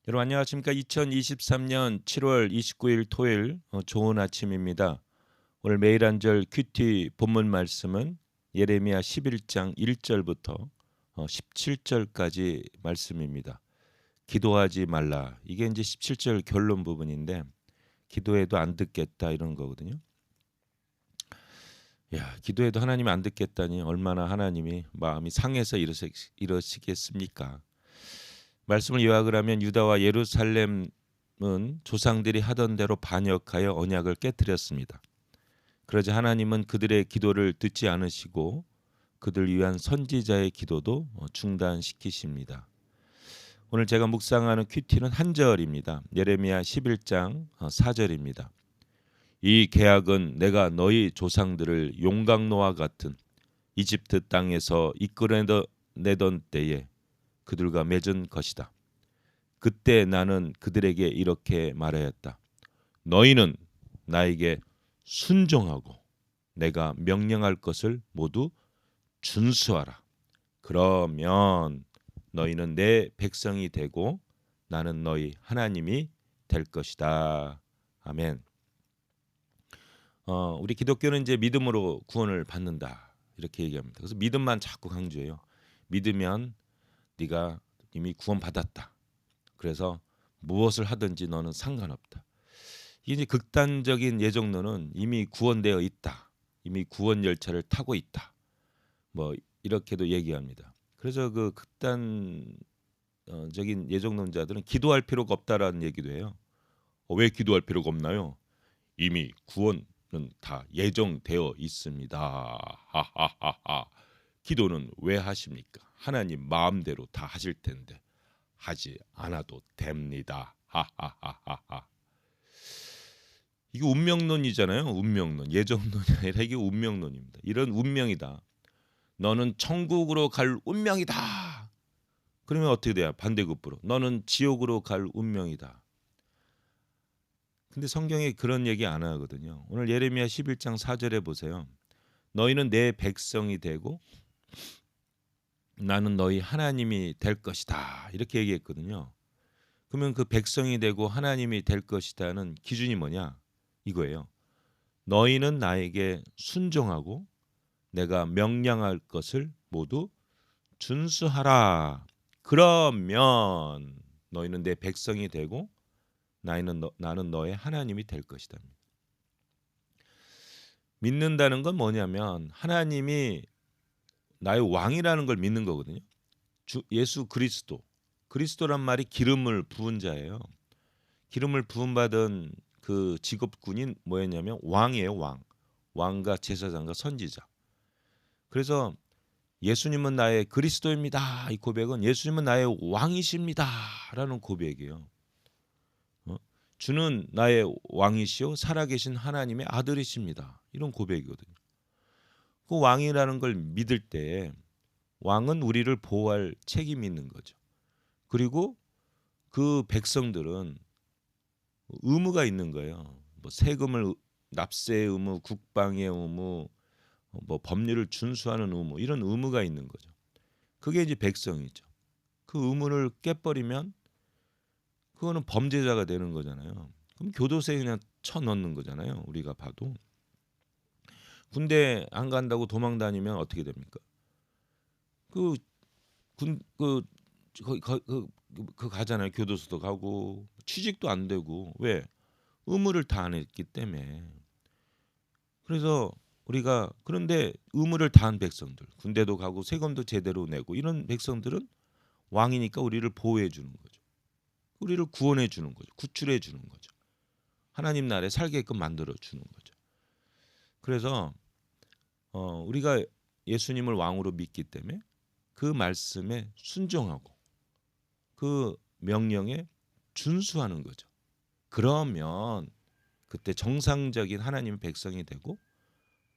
여러분 안녕하십니까? 2023년 7월 29일 토요일 좋은 아침입니다. 오늘 매일 한 절 큐티 본문 말씀은 예레미야 11장 1절부터 17절까지 말씀입니다. 기도하지 말라. 이게 이제 17절 결론 부분인데 기도해도 안 듣겠다 이런 거거든요. 야, 기도해도 하나님이 안 듣겠다니 얼마나 하나님이 마음이 상해서 이러시겠습니까? 말씀을 요약을 하면 유다와 예루살렘은 조상들이 하던 대로 반역하여 언약을 깨뜨렸습니다. 그러자 하나님은 그들의 기도를 듣지 않으시고 그들 위한 선지자의 기도도 중단시키십니다. 오늘 제가 묵상하는 큐티는 한 절입니다. 예레미야 11장 4절입니다. 이 계약은 내가 너희 조상들을 용광로와 같은 이집트 땅에서 이끌어내던 때에 그들과 맺은 것이다. 그때 나는 그들에게 이렇게 말하였다. 너희는 나에게 순종하고 내가 명령할 것을 모두 준수하라. 그러면 너희는 내 백성이 되고 나는 너희 하나님이 될 것이다. 아멘. 우리 기독교는 이제 믿음으로 구원을 받는다 이렇게 얘기합니다. 그래서 믿음만 자꾸 강조해요. 믿으면 네가 이미 구원받았다. 그래서 무엇을 하든지 너는 상관없다. 이게 이제 극단적인 예정론은 이미 구원되어 있다. 이미 구원 열차를 타고 있다. 뭐 이렇게도 얘기합니다. 그래서 그 극단적인 예정론자들은 기도할 필요가 없다라는 얘기도 해요. 왜 기도할 필요가 없나요? 이미 구원은 다 예정되어 있습니다. 하하하하. 기도는 왜 하십니까? 하나님 마음대로 다 하실 텐데 하지 않아도 됩니다. 하하하하. 이게 운명론이잖아요. 운명론. 예정론이 아니라 이게 운명론입니다. 이런 운명이다. 너는 천국으로 갈 운명이다. 그러면 어떻게 돼요? 반대급부로. 너는 지옥으로 갈 운명이다. 근데 성경에 그런 얘기 안 하거든요. 오늘 예레미야 11장 4절에 보세요. 너희는 내 백성이 되고 나는 너희 하나님이 될 것이다. 이렇게 얘기했거든요. 그러면 그 백성이 되고 하나님이 될 것이다는 기준이 뭐냐? 이거예요. 너희는 나에게 순종하고 내가 명령할 것을 모두 준수하라. 그러면 너희는 내 백성이 되고 나는 너의 하나님이 될 것이다. 믿는다는 건 뭐냐면 하나님이 나의 왕이라는 걸 믿는 거거든요. 예수 그리스도란 말이 기름을 부은 자예요. 기름을 부음 받은 그 직업군인 뭐였냐면 왕이에요. 왕과 제사장과 선지자. 그래서 예수님은 나의 그리스도입니다. 이 고백은 예수님은 나의 왕이십니다라는 고백이에요. 주는 나의 왕이시요 살아계신 하나님의 아들이십니다. 이런 고백이거든요. 그 왕이라는 걸 믿을 때 왕은 우리를 보호할 책임이 있는 거죠. 그리고 그 백성들은 의무가 있는 거예요. 뭐 세금을 납세의 의무, 국방의 의무, 뭐 법률을 준수하는 의무 이런 의무가 있는 거죠. 그게 이제 백성이죠. 그 의무를 깨버리면 그거는 범죄자가 되는 거잖아요. 그럼 교도소에 그냥 쳐넣는 거잖아요. 우리가 봐도 군대 안 간다고 도망 다니면 어떻게 됩니까? 그군그 그 가잖아요. 교도소도 가고 취직도 안 되고 왜 의무를 다 안 했기 때문에. 그래서 우리가 그런데 의무를 다한 백성들 군대도 가고 세금도 제대로 내고 이런 백성들은 왕이니까 우리를 보호해 주는 거죠. 우리를 구원해 주는 거죠. 구출해 주는 거죠. 하나님 나라에 살게끔 만들어 주는 거죠. 그래서 우리가 예수님을 왕으로 믿기 때문에 그 말씀에 순종하고 그 명령에 준수하는 거죠. 그러면 그때 정상적인 하나님의 백성이 되고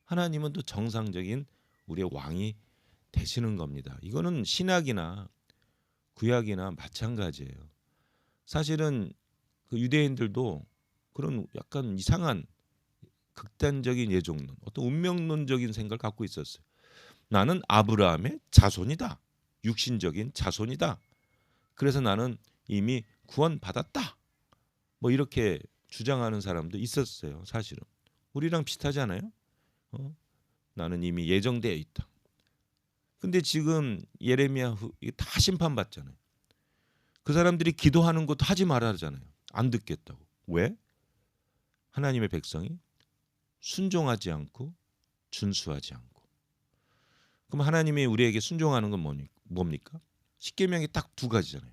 하나님은 또 정상적인 우리의 왕이 되시는 겁니다. 이거는 신약이나 구약이나 마찬가지예요. 사실은 그 유대인들도 그런 약간 이상한 극단적인 예종론, 어떤 운명론적인 생각을 갖고 있었어요. 나는 아브라함의 자손이다. 육신적인 자손이다. 그래서 나는 이미 구원 받았다. 뭐 이렇게 주장하는 사람도 있었어요. 사실은 우리랑 비슷하지 않아요? 나는 이미 예정되어 있다. 근데 지금 예레미야 이게 다 심판받잖아요. 그 사람들이 기도하는 것도 하지 말아잖아요. 안 듣겠다고. 왜? 하나님의 백성이 순종하지 않고 준수하지 않고. 그럼 하나님이 우리에게 순종하는 건 뭡니까? 십계명이 딱 두 가지잖아요.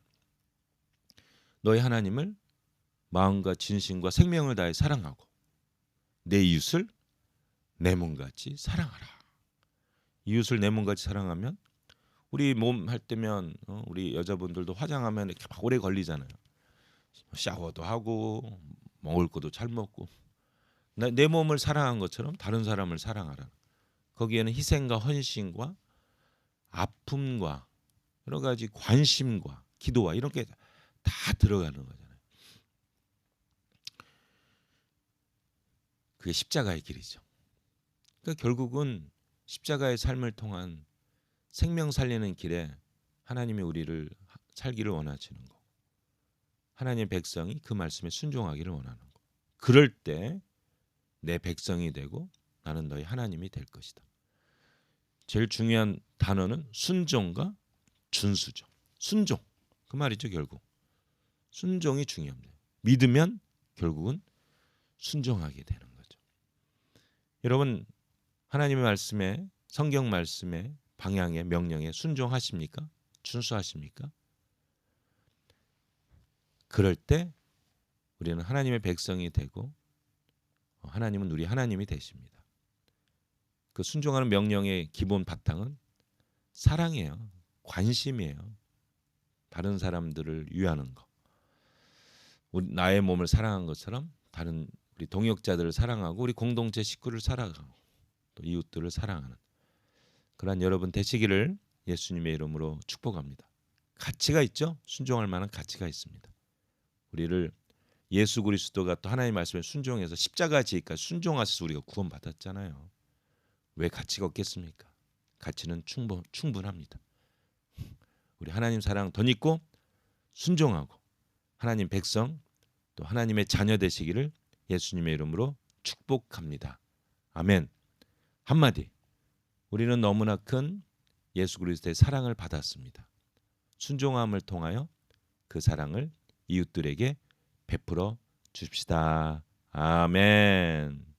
너희 하나님을 마음과 진심과 생명을 다해 사랑하고 내 이웃을 내 몸같이 사랑하라. 이웃을 내 몸같이 사랑하면 우리 몸 할 때면 우리 여자분들도 화장하면 이렇게 막 오래 걸리잖아요. 샤워도 하고 먹을 것도 잘 먹고 내 몸을 사랑한 것처럼 다른 사람을 사랑하라. 거기에는 희생과 헌신과 아픔과 여러 가지 관심과 기도와 이런 게 다 들어가는 거잖아요. 그게 십자가의 길이죠. 그러니까 결국은 십자가의 삶을 통한 생명 살리는 길에 하나님이 우리를 살기를 원하시는 거. 하나님의 백성이 그 말씀에 순종하기를 원하는 거. 그럴 때 내 백성이 되고 나는 너희 하나님이 될 것이다. 제일 중요한 단어는 순종과 준수죠. 순종. 그 말이죠, 결국. 순종이 중요합니다. 믿으면 결국은 순종하게 되는 거죠. 여러분, 하나님의 말씀에, 성경 말씀에, 방향에, 명령에 순종하십니까? 준수하십니까? 그럴 때 우리는 하나님의 백성이 되고 하나님은 우리 하나님이 되십니다. 그 순종하는 명령의 기본 바탕은 사랑이에요. 관심이에요. 다른 사람들을 위하는 거. 나의 몸을 사랑한 것처럼 다른 우리 동역자들을 사랑하고 우리 공동체 식구를 사랑하고 또 이웃들을 사랑하는 그러한 여러분 되시기를 예수님의 이름으로 축복합니다. 가치가 있죠? 순종할 만한 가치가 있습니다. 우리를 예수 그리스도가 또 하나님의 말씀에 순종해서 십자가 지기까지 순종하셔서 우리가 구원받았잖아요. 왜 가치가 없겠습니까? 가치는 충분합니다. 우리 하나님 사랑 덧입고 순종하고 하나님 백성 또 하나님의 자녀 되시기를 예수님의 이름으로 축복합니다. 아멘. 한마디. 우리는 너무나 큰 예수 그리스도의 사랑을 받았습니다. 순종함을 통하여 그 사랑을 이웃들에게 베풀어 주십시다. 아멘.